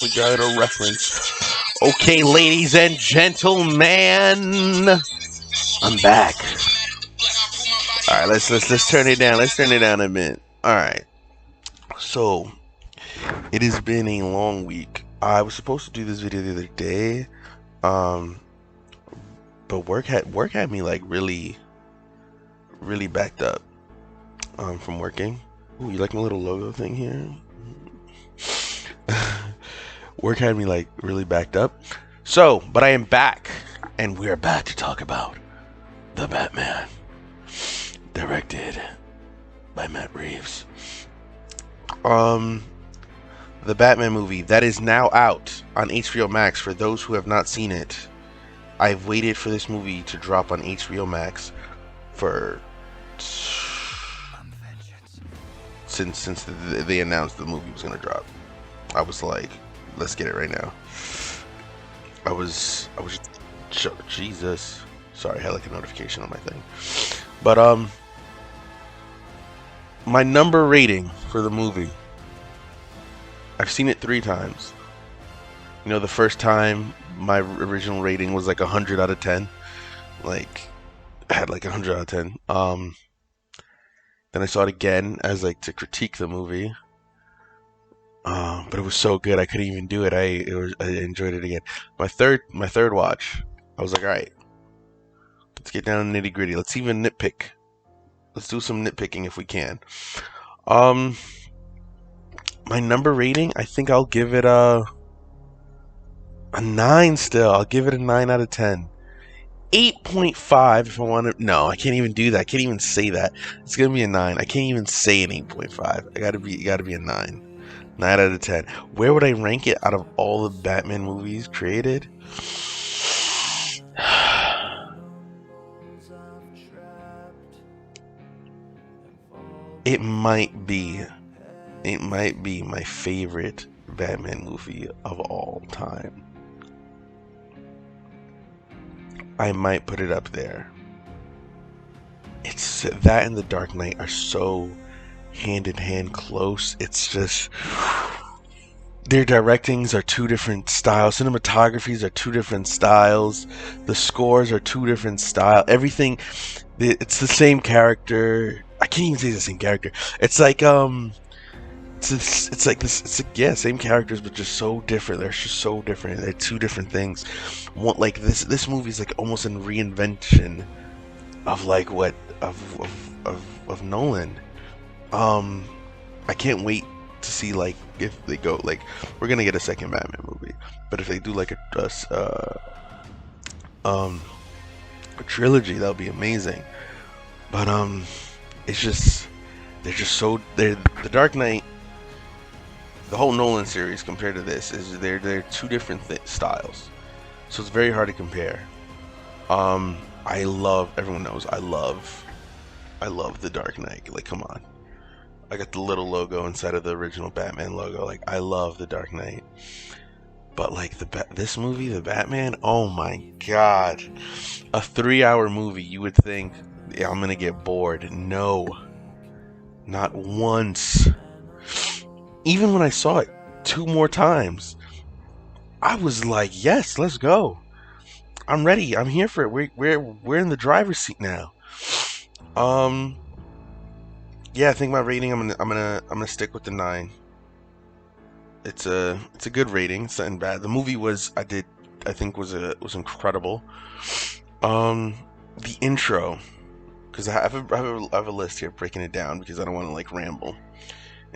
We got a reference. Okay, ladies and gentlemen, I'm back. All right, let's turn it down. Let's turn it down a bit. All right. So, it has been a long week. I was supposed to do this video the other day, but work had me like really backed up from working. Ooh, you like my little logo thing here? Work had me like really backed up. So, but I am back, and we're back to talk about The Batman, directed by Matt Reaves. The Batman movie that is now out on HBO Max. For those who have not seen it, I've waited for this movie to drop on HBO Max for since they announced the movie was gonna drop. I was like, let's get it right now. I was Jesus. Sorry, I had like a notification on my thing. But my number rating for the movie, I've seen it 3 times. You know, the first time my original rating was like 100 out of 10. Like, I had like 100 out of 10. Then I saw it again as like to critique the movie. But it was so good I couldn't even do it. I enjoyed it again. My third watch, I was like, all right, let's get down to nitty gritty. Let's even nitpick. Let's do some nitpicking if we can. My number rating, I think I'll give it a 9 still. I'll give it a 9 out of 10. 8.5 if I want to. No, I can't even do that. I can't even say that. It's gonna be a 9. I can't even say an 8.5. It gotta be a 9. 9 out of 10. Where would I rank it out of all the Batman movies created? It might be my favorite Batman movie of all time. I might put it up there. It's that and The Dark Knight are so hand in hand close. It's just, their directings are 2 different styles. Cinematographies are 2 different styles. The scores are 2 different styles. Everything, it's the same character. I can't even say the same character. It's like it's like this. It's like, yeah, same characters, but just so different. They're just so different. They're 2 different things. One, like this movie is like almost a reinvention of like what of Nolan. I can't wait to see like if they go like, we're gonna get a second Batman movie, but if they do like a trilogy, that'll be amazing. But it's just, the Dark Knight, the whole Nolan series compared to this is they're 2 different styles, so it's very hard to compare. I love, everyone knows I love the Dark Knight. Like, come on, I got the little logo inside of the original Batman logo. Like, I love the Dark Knight. But like this movie, the Batman, oh my god, a 3-hour movie. You would think, yeah, I'm gonna get bored. No, not once. Even when I saw it 2 more times, I was like, yes, let's go. I'm ready. I'm here for it. We're in the driver's seat now. Yeah, I think my rating, I'm gonna stick with the 9. It's a good rating. It's nothing bad. The movie was was incredible. The intro, because I have a list here breaking it down, because I don't want to like ramble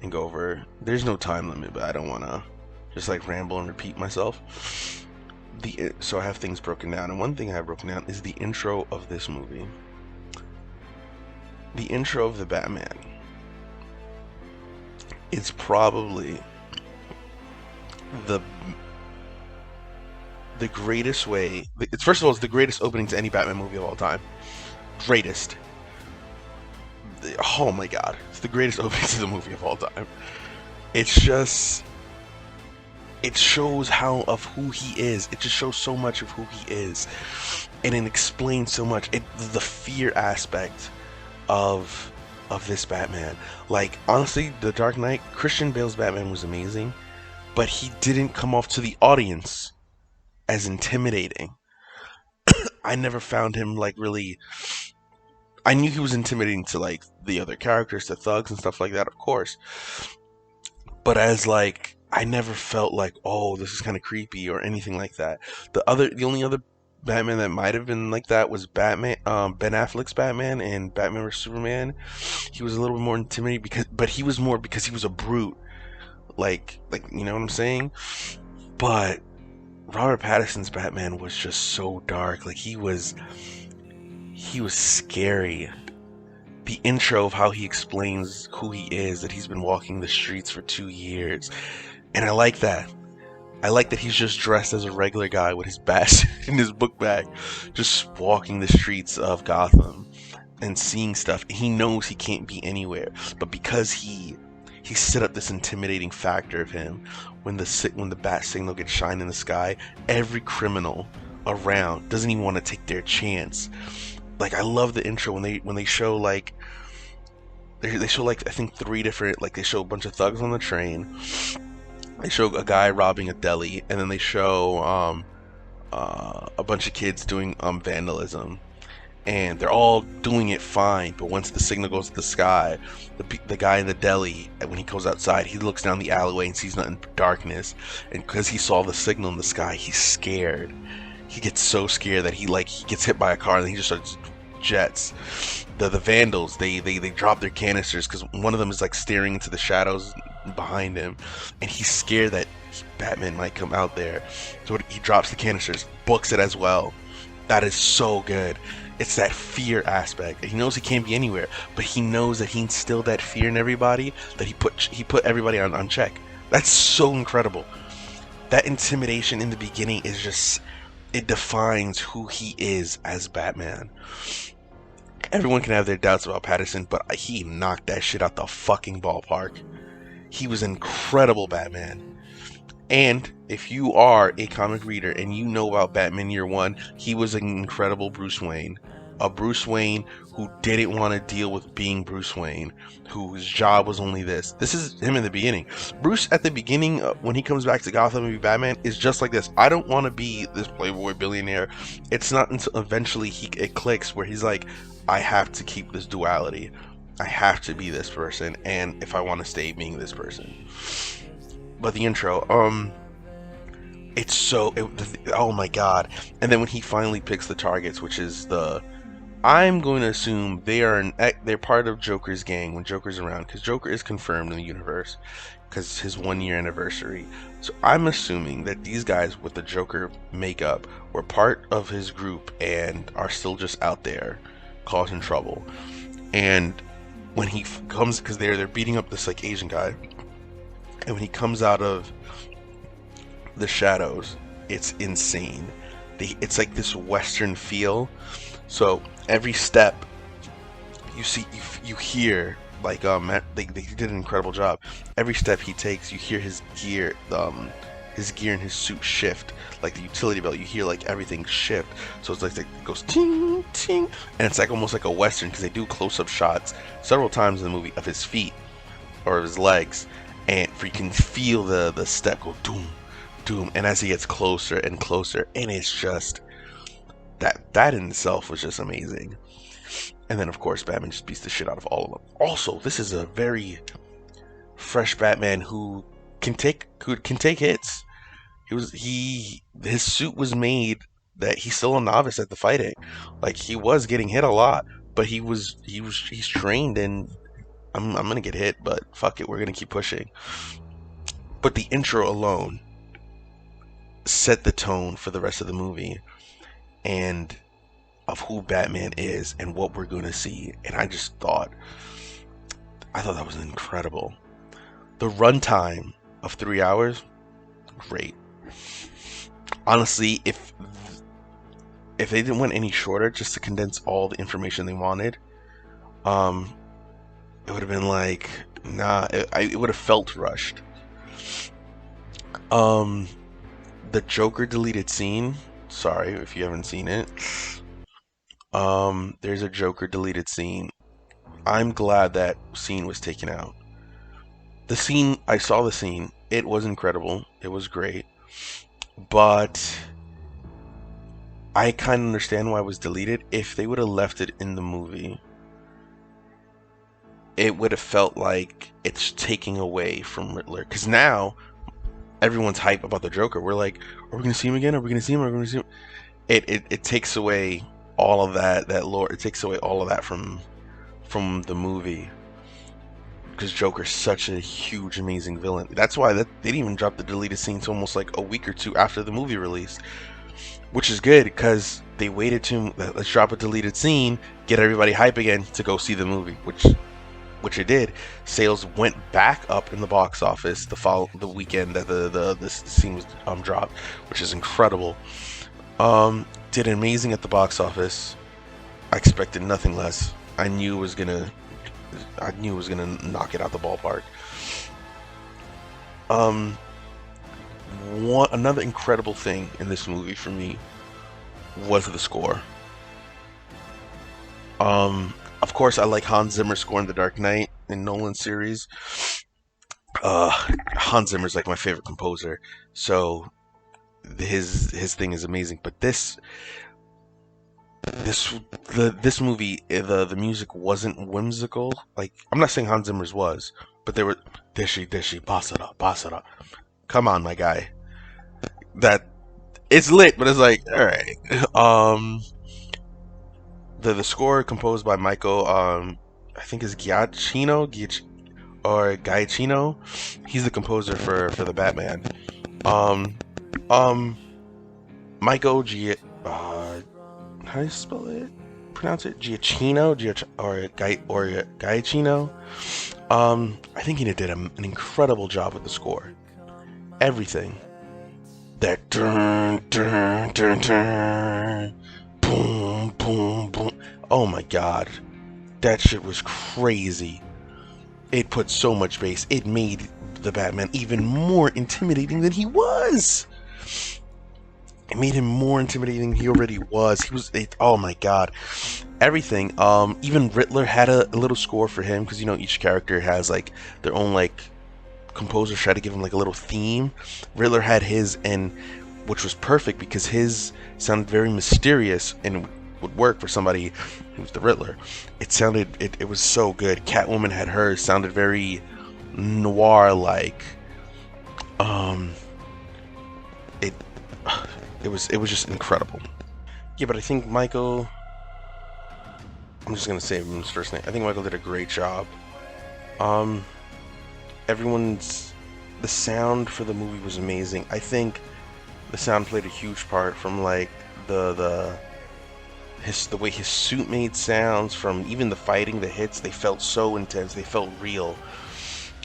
and go over. There's no time limit, but I don't want to just like ramble and repeat myself. So I have things broken down, and one thing I have broken down is the intro of this movie. The intro of the Batman. It's probably the greatest way. It's, first of all, it's the greatest opening to any Batman movie of all time. Greatest. Oh my god, it's the greatest opening to the movie of all time. It's just, it shows who he is. It just shows so much of who he is, and it explains so much. The fear aspect of this Batman. Like, honestly, The Dark Knight, Christian Bale's Batman was amazing, but he didn't come off to the audience as intimidating. I never found him like really. I knew he was intimidating to like the other characters, the thugs and stuff like that, of course. But as like, I never felt like, oh, this is kind of creepy or anything like that. The only other Batman that might have been like that was Batman, Ben Affleck's Batman and Batman vs Superman. He was a little bit more intimidating but he was more because he was a brute. Like you know what I'm saying? But Robert Pattinson's Batman was just so dark. Like he was scary. The intro of how he explains who he is, that he's been walking the streets for 2 years. And I like that. I like that he's just dressed as a regular guy with his bat in his book bag, just walking the streets of Gotham and seeing stuff. He knows he can't be anywhere, but because he set up this intimidating factor of him, when the bat signal gets shined in the sky, every criminal around doesn't even want to take their chance. Like, I love the intro when they show like they show like I think three different, like they show a bunch of thugs on the train, they show a guy robbing a deli, and then they show a bunch of kids doing vandalism, and they're all doing it fine. But once the signal goes to the sky, the guy in the deli, when he goes outside, he looks down the alleyway and sees nothing but darkness, and because he saw the signal in the sky, he's scared. He gets so scared that he gets hit by a car and he just starts jets. The vandals, they drop their canisters because one of them is like staring into the shadows behind him, and he's scared that Batman might come out there. So he drops the canisters, books it as well. That is so good. It's that fear aspect. He knows he can't be anywhere, but he knows that he instilled that fear in everybody, that he put everybody on check. That's so incredible. That intimidation in the beginning is just, it defines who he is as Batman. Everyone can have their doubts about Pattinson, but he knocked that shit out the fucking ballpark. He was incredible Batman. And if you are a comic reader and you know about Batman Year One, he was an incredible Bruce Wayne. A Bruce Wayne who didn't want to deal with being Bruce Wayne, whose job was only this. This is him in the beginning. Bruce at the beginning, when he comes back to Gotham and be Batman, is just like this. I don't want to be this playboy billionaire. It's not until eventually it clicks where he's like, I have to keep this duality. I have to be this person, and if I want to stay being this person. But the intro, it's so, oh my god. And then when he finally picks the targets, which is I'm going to assume they're part of Joker's gang when Joker's around, because Joker is confirmed in the universe because his 1 year anniversary. So I'm assuming that these guys with the Joker makeup were part of his group and are still just out there causing trouble. And when he comes, because they're beating up this like Asian guy, and when he comes out of the shadows, it's insane. It's like this Western feel. So every step you see, you hear, like they did an incredible job. Every step he takes, you hear his gear and his suit shift, like the utility belt. You hear like everything shift. So it's like it goes ting ting, and it's like almost like a Western, because they do close-up shots several times in the movie of his feet or of his legs, and you can feel the step go doom doom, and as he gets closer and closer, and it's just that in itself was just amazing. And then of course Batman just beats the shit out of all of them. Also, this is a very fresh Batman who can take hits. His suit was made that he's still a novice at the fighting. Like, he was getting hit a lot, but he's trained, and I'm gonna get hit, but fuck it, we're gonna keep pushing. But the intro alone set the tone for the rest of the movie and of who Batman is and what we're going to see. And I thought that was incredible. The runtime of 3 hours, great. Honestly, if they didn't want any shorter, just to condense all the information they wanted, it would have been like, nah, it would have felt rushed. The Joker deleted scene, sorry if you haven't seen it. There's a Joker deleted scene. I'm glad that scene was taken out. I saw the scene. It was incredible. It was great. But I kind of understand why it was deleted. If they would have left it in the movie, it would have felt like it's taking away from Riddler. Because now everyone's hype about the Joker. We're like, are we gonna see him again? Are we gonna see him? Are we gonna see him? It takes away all of that lore. It takes away all of that from the movie, because Joker's such a huge, amazing villain. That's why they didn't even drop the deleted scenes almost like a week or two after the movie released, which is good because they waited to let's drop a deleted scene, get everybody hype again to go see the movie, which it did. Sales went back up in the box office the weekend that this scene was dropped, which is incredible. Did amazing at the box office. I expected nothing less. I knew it was gonna knock it out the ballpark. Another incredible thing in this movie for me was the score. Of course, I like Hans Zimmer's score in The Dark Knight in Nolan series. Hans Zimmer's like my favorite composer, so his thing is amazing. But this movie, the music wasn't whimsical. Like, I'm not saying Hans Zimmer's was, but they were dishy basara. Come on, my guy. That it's lit, but it's like, all right. The score composed by Michael, I think is Giacchino. He's the composer for the Batman. Michael how do you spell it? Pronounce it? Giacchino? Giacchino? I think he did an incredible job with the score. Everything. That dun, dun, dun, dun, boom, boom, boom. Oh my god. That shit was crazy. It put so much bass. It made the Batman even more intimidating than he was. It made him more intimidating than he already was. Oh my god. Everything. Even Riddler had a little score for him, because each character has like their own like composers try to give him like a little theme. Riddler had his, and which was perfect because his sounded very mysterious and would work for somebody who's the Riddler. It was so good. Catwoman had hers, sounded very noir like. It was just incredible. Yeah, but I think Michael, I'm just gonna say his first name. I think Michael did a great job. The sound for the movie was amazing. I think the sound played a huge part, from like the way his suit made sounds, from even the fighting, the hits. They felt so intense. They felt real.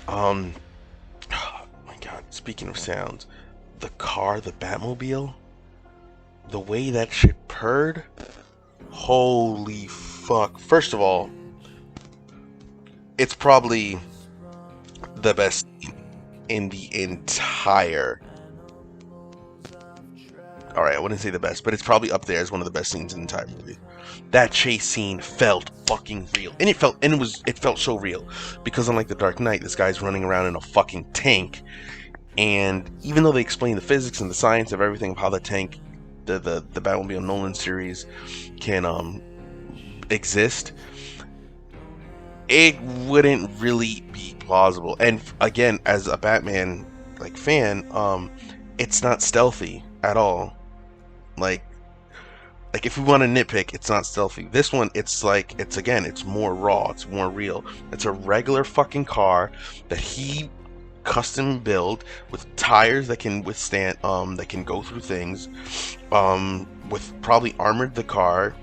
Oh my god! Speaking of sounds, the car, the Batmobile, the way that shit purred, holy fuck. First of all, it's probably the best in the entire, alright, I wouldn't say the best, but it's probably up there as one of the best scenes in the entire movie. That chase scene felt fucking real. And it felt so real. Because unlike The Dark Knight, this guy's running around in a fucking tank. And even though they explain the physics and the science of everything of how the tank, the Batmobile Nolan series can exist, it wouldn't really be plausible. And again, as a Batman like fan, it's not stealthy at all. Like if we want to nitpick, it's not stealthy. This one, it's more raw, it's more real. It's a regular fucking car that he custom build with tires that can withstand, that can go through things, with probably armored the car.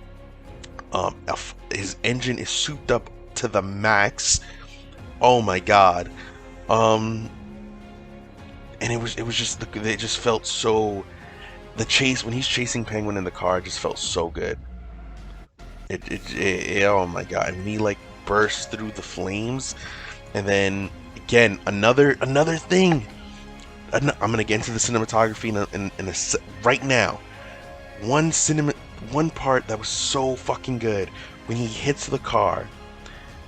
His engine is souped up to the max. Oh my god. And it just felt so, the chase when he's chasing Penguin in the car just felt so good. Oh my god. And he like burst through the flames, and then again another thing. I'm gonna get into the cinematography right now. One part that was so fucking good, when he hits the car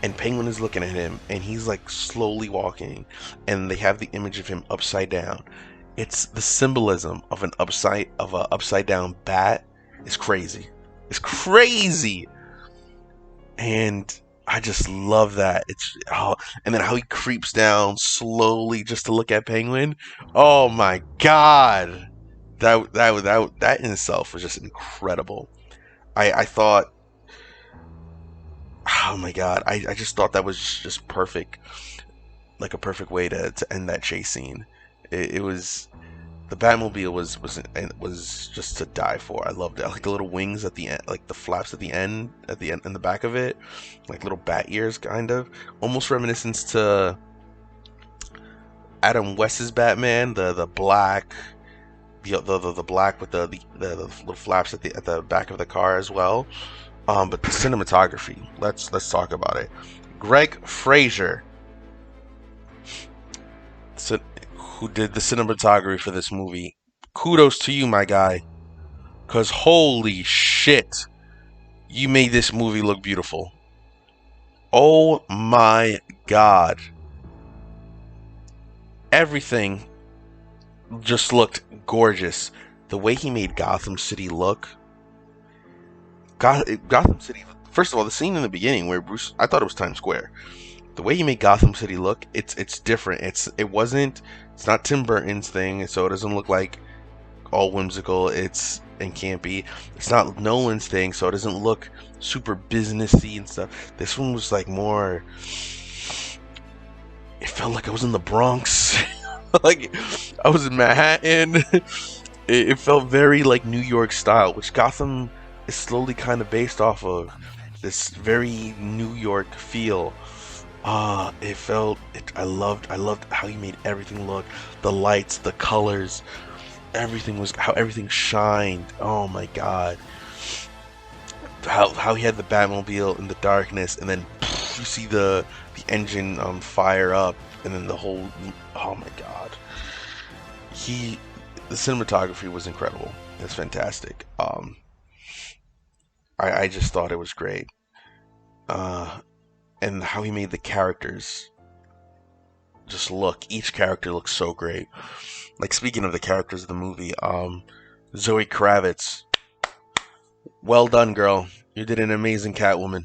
and Penguin is looking at him, and he's like slowly walking, and they have the image of him upside down. It's the symbolism of an upside down bat is crazy. It's crazy, and I just love that. And then how he creeps down slowly just to look at Penguin. Oh my god, that in itself was just incredible. I thought, oh my god, I just thought that was just perfect, like a perfect way to end that chase scene. It was the Batmobile was just to die for. I loved it. I like the little wings at the end, like the flaps at the end, in the back of it, like little bat ears, kind of, almost reminiscent to Adam West's Batman, the black, the black with the little flaps at the back of the car as well. But the cinematography, let's talk about it. Greg Fraser, who did the cinematography for this movie. Kudos to you, my guy. Because holy shit, you made this movie look beautiful. Oh my god. Everything just looked gorgeous. The way he made Gotham City look. Gotham City, first of all, the scene in the beginning where Bruce, I thought it was Times Square. The way he made Gotham City look, it's different. It's not Tim Burton's thing, so it doesn't look like all whimsical. And campy. It's not Nolan's thing, so it doesn't look super businessy and stuff. This one was like more. It felt like I was in the Bronx, like I was in Manhattan. It felt very like New York style, which Gotham is slowly kind of based off of this very New York feel. I loved how he made everything look, the lights, the colors, how everything shined. Oh my god. How he had the Batmobile in the darkness, and then you see the engine fire up, and then the whole, oh my god. The cinematography was incredible. It's fantastic. I just thought it was great. And how he made the characters just look. Each character looks so great. Like, speaking of the characters of the movie, Zoe Kravitz. Well done, girl. You did an amazing Catwoman.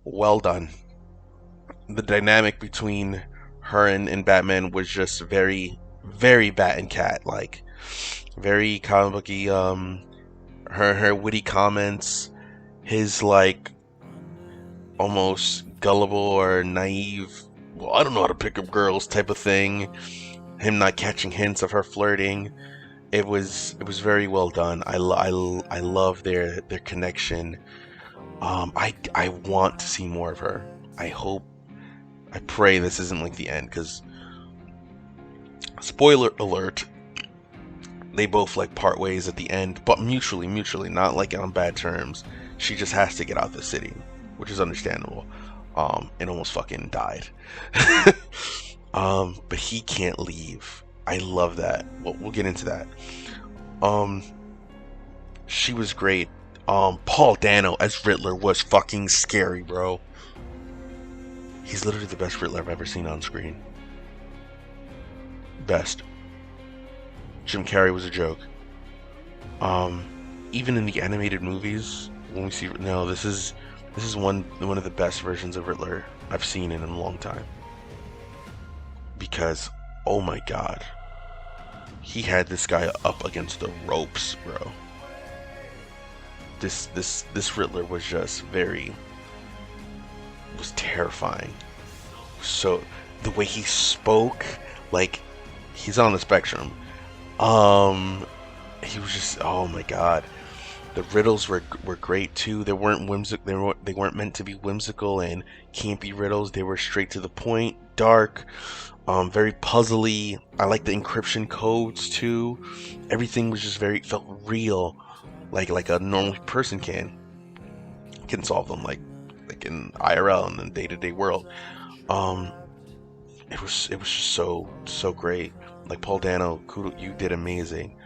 Well done. The dynamic between her and Batman was just very, very Bat and Cat. Like, very comic booky. Her witty comments. His, like, almost gullible or naive, well, I don't know how to pick up girls type of thing. Him not catching hints of her flirting. It was very well done. I love their connection. I want to see more of her. I pray this isn't like the end, because spoiler alert, they both like part ways at the end, but mutually, not like on bad terms. She just has to get out the city, which is understandable. And almost fucking died. But he can't leave. I love that. We'll get into that. She was great. Paul Dano as Riddler was fucking scary, bro. He's literally the best Riddler I've ever seen on screen. Best. Jim Carrey was a joke. Even in the animated movies, when we see, no, this is one of the best versions of Riddler I've seen in a long time. Because, oh my god, he had this guy up against the ropes, bro. This Riddler was just was terrifying. So the way he spoke, like he's on the spectrum. He was just, oh my god. The riddles were great too. They weren't whimsical. They weren't meant to be whimsical and campy riddles. They were straight to the point, dark, very puzzly. I like the encryption codes too. Everything was just felt real, like a normal person can solve them, like in IRL in the day-to-day world. It was just so great. Like, Paul Dano, kudos, you did amazing.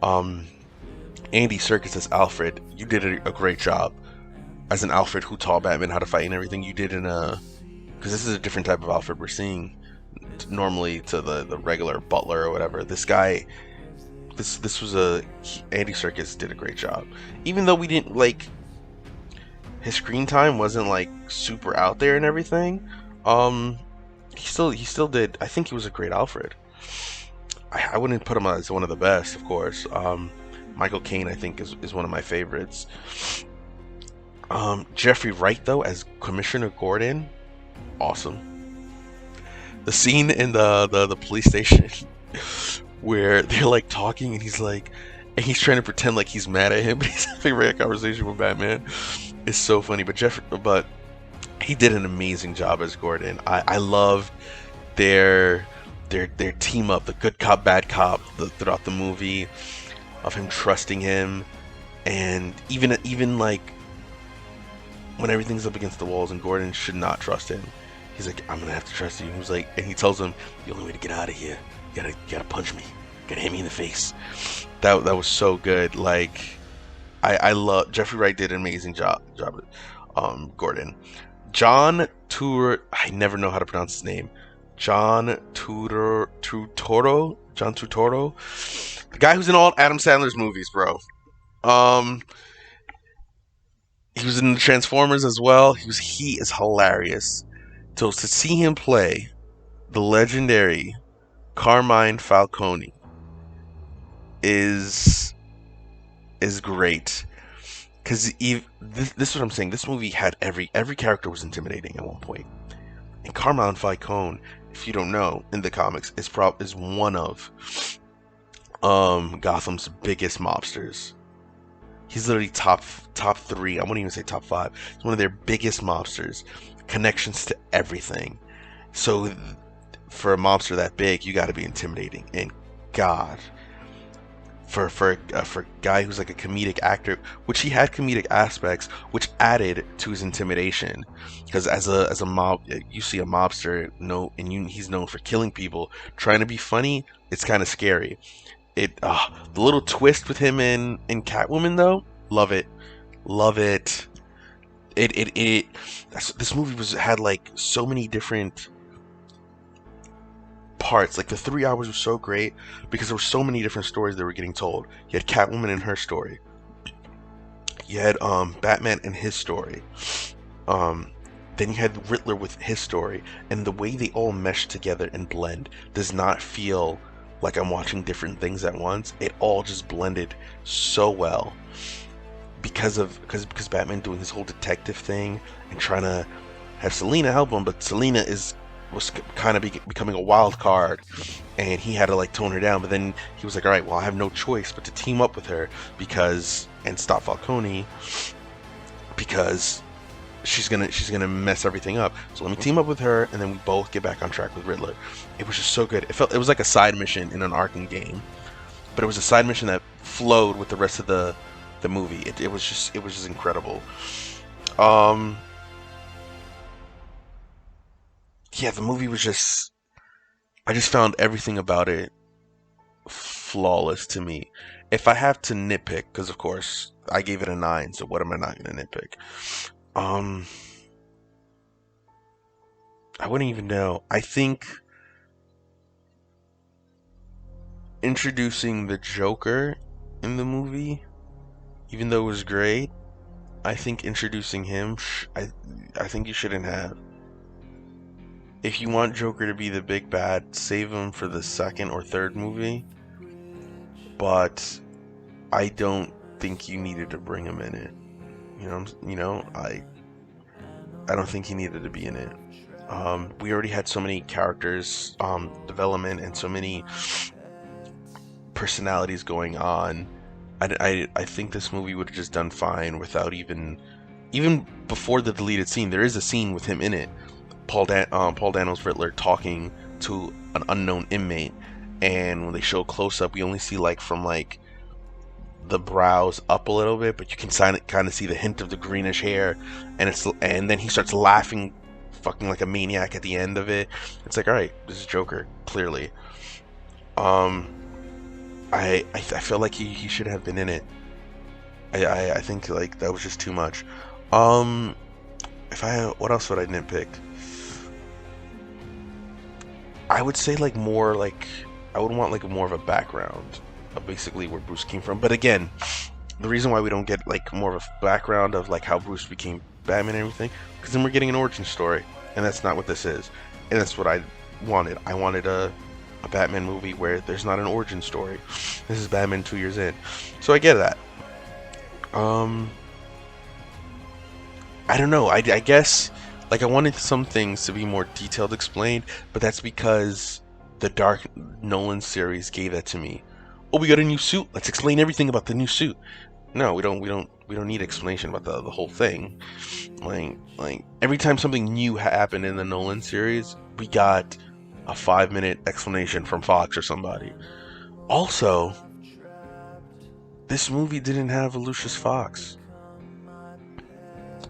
Andy Serkis as Alfred, you did a great job. as an Alfred who taught Batman how to fight and everything. You did in a, because this is a different type of Alfred we're seeing normally to the regular butler or whatever. This guy, this was Andy Serkis did a great job, even though we didn't like his screen time wasn't like super out there and everything. um he still did. I think he was a great Alfred. I wouldn't put him as one of the best, of course. Michael Caine, I think, is one of my favorites. Jeffrey Wright, though, as Commissioner Gordon, awesome. The scene in the police station where they're like talking and he's trying to pretend like he's mad at him, but he's having a regular conversation with Batman. It's so funny. But he did an amazing job as Gordon. I loved their team up, the good cop, bad cop, throughout the movie, of him trusting him, and even like when everything's up against the walls and Gordon should not trust him, he's like, I'm gonna have to trust you. And he was like, and he tells him, the only way to get out of here, you gotta punch me, you gotta hit me in the face. That was so good. Like, I love Jeffrey Wright did an amazing job. Gordon, John Tur, I never know how to pronounce his name. John Turturro, the guy who's in all Adam Sandler's movies, bro. He was in the Transformers as well. He is hilarious. So to see him play the legendary Carmine Falcone is great. Because this is what I'm saying. This movie had every character was intimidating at one point. And Carmine Falcone, if you don't know, in the comics, is one of Gotham's biggest mobsters. He's literally top 3. I wouldn't even say top 5. He's one of their biggest mobsters. Connections to everything. So for a mobster that big, you got to be intimidating. And God, for a guy who's like a comedic actor, which he had comedic aspects, which added to his intimidation. Because as a mob, you see a mobster, he's known for killing people. Trying to be funny, it's kind of scary. The little twist with him in Catwoman, though, love it. This movie had like so many different parts. Like the 3 hours was so great because there were so many different stories that were getting told. You had Catwoman and her story. You had Batman and his story. Then you had Riddler with his story, and the way they all mesh together and blend does not feel like I'm watching different things at once. It all just blended so well because Batman doing his whole detective thing and trying to have Selina help him, but Selina was kind of becoming a wild card, and he had to like tone her down. But then he was like, all right, well, I have no choice but to team up with her and stop Falcone, because she's gonna mess everything up. So let me team up with her, and then we both get back on track with Riddler. It was just so good. It was like a side mission in an Arkham game, but it was a side mission that flowed with the rest of the movie. It was just incredible. Yeah, the movie was just, I just found everything about it flawless to me. If I have to nitpick, because of course I gave it a 9, so what am I not gonna nitpick? I wouldn't even know. I think introducing the Joker in the movie, even though it was great, I think introducing him, I think you shouldn't have. If you want Joker to be the big bad, save him for the second or third movie. But I don't think you needed to bring him in it. I don't think he needed to be in it. We already had so many characters development and so many personalities going on. I think this movie would have just done fine without even before the deleted scene. There is a scene with him in it. Paul Dano's Riddler talking to an unknown inmate, and when they show close up, we only see like from like the brows up a little bit, but you can kind of see the hint of the greenish hair, and then he starts laughing fucking like a maniac at the end of it. It's like, all right, this is Joker, clearly. I feel like he should have been in it. I think like that was just too much. Um, what else would I nitpick? I would say like more like I would want like more of a background of basically where Bruce came from. But again, the reason why we don't get like more of a background of like how Bruce became Batman and everything, because then we're getting an origin story, and that's not what this is. And that's what I wanted. I wanted a Batman movie where there's not an origin story. This is Batman 2 years in, so I get that. Um, I don't know. I guess like I wanted some things to be more detailed explained, but that's because the Dark Nolan series gave that to me. Oh, we got a new suit. Let's explain everything about the new suit. No, we don't need explanation about the whole thing. Like every time something new happened in the Nolan series, we got a 5-minute explanation from Fox or somebody. Also, this movie didn't have a Lucius Fox.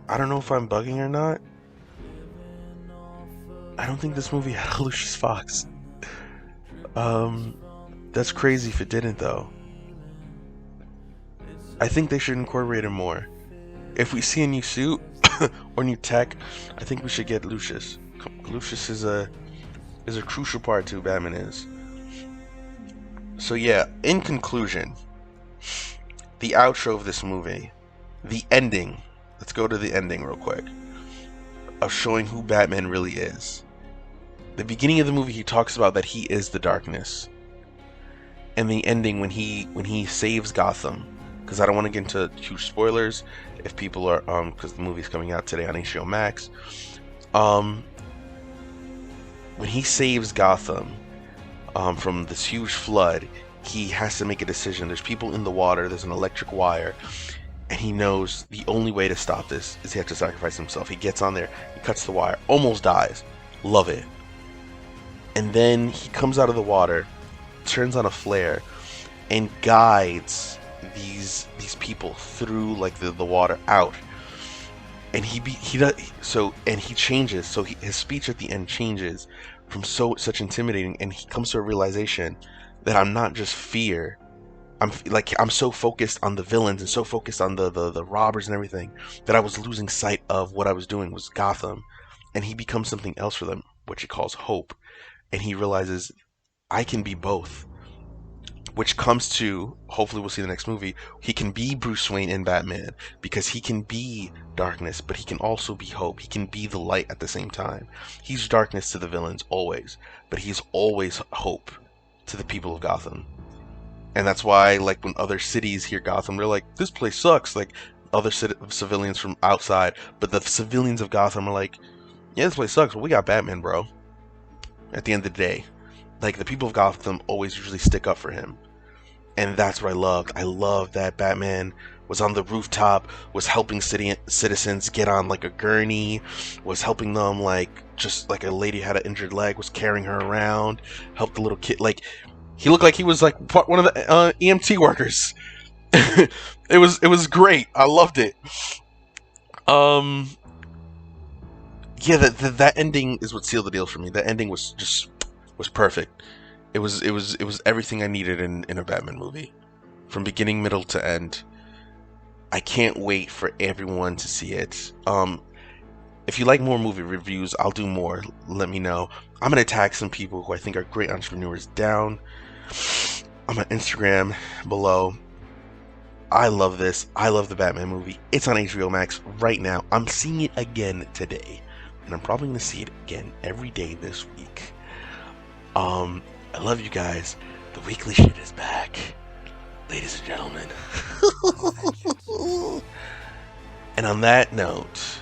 I don't know if I'm bugging or not. I don't think this movie had a Lucius Fox. Um, that's crazy if it didn't though. I think they should incorporate him more. If we see a new suit or new tech, I think we should get Lucius. Lucius is a crucial part to who Batman is. So yeah, in conclusion, the outro of this movie, the ending. Let's go to the ending real quick of showing who Batman really is. The beginning of the movie, he talks about that he is the darkness, and the ending when he saves Gotham. Because I don't want to get into huge spoilers if people are because the movie's coming out today on HBO MAX. When he saves Gotham from this huge flood, he has to make a decision. There's people in the water. There's an electric wire. And he knows the only way to stop this is he has to sacrifice himself. He gets on there, he cuts the wire, almost dies. Love it. And then he comes out of the water, turns on a flare, and guides these people through like the water out. And he changes. So his speech at the end changes from such intimidating, and he comes to a realization that I'm not just fear. I'm so focused on the villains and so focused on the robbers and everything that I was losing sight of what I was doing was Gotham. And he becomes something else for them, which he calls hope. And he realizes I can be both. Which comes to, hopefully we'll see in the next movie, he can be Bruce Wayne and Batman because he can be darkness, but he can also be hope. He can be the light at the same time. He's darkness to the villains always, but he's always hope to the people of Gotham. And that's why, like, when other cities hear Gotham, they're like, this place sucks. Like, other civilians from outside. But the civilians of Gotham are like, yeah, this place sucks, but we got Batman, bro. At the end of the day. Like, the people of Gotham always usually stick up for him. And that's what I loved. I loved that Batman was on the rooftop, was helping citizens get on, like, a gurney, was helping them, like, just like a lady had an injured leg, was carrying her around, helped the little kid, like... He looked like he was like one of the EMT workers. It was great. I loved it. Yeah, that ending is what sealed the deal for me. That ending was perfect. It was everything I needed in a Batman movie, from beginning, middle to end. I can't wait for everyone to see it. If you like more movie reviews, I'll do more. Let me know. I'm gonna tag some people who I think are great entrepreneurs down on my Instagram below. I love this. I love the Batman movie. It's on HBO Max right now. I'm seeing it again today, and I'm probably gonna see it again every day this week. I love you guys. The weekly shit is back, ladies and gentlemen. And on that note,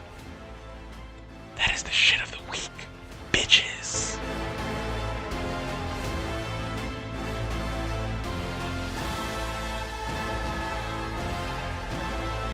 that is the shit of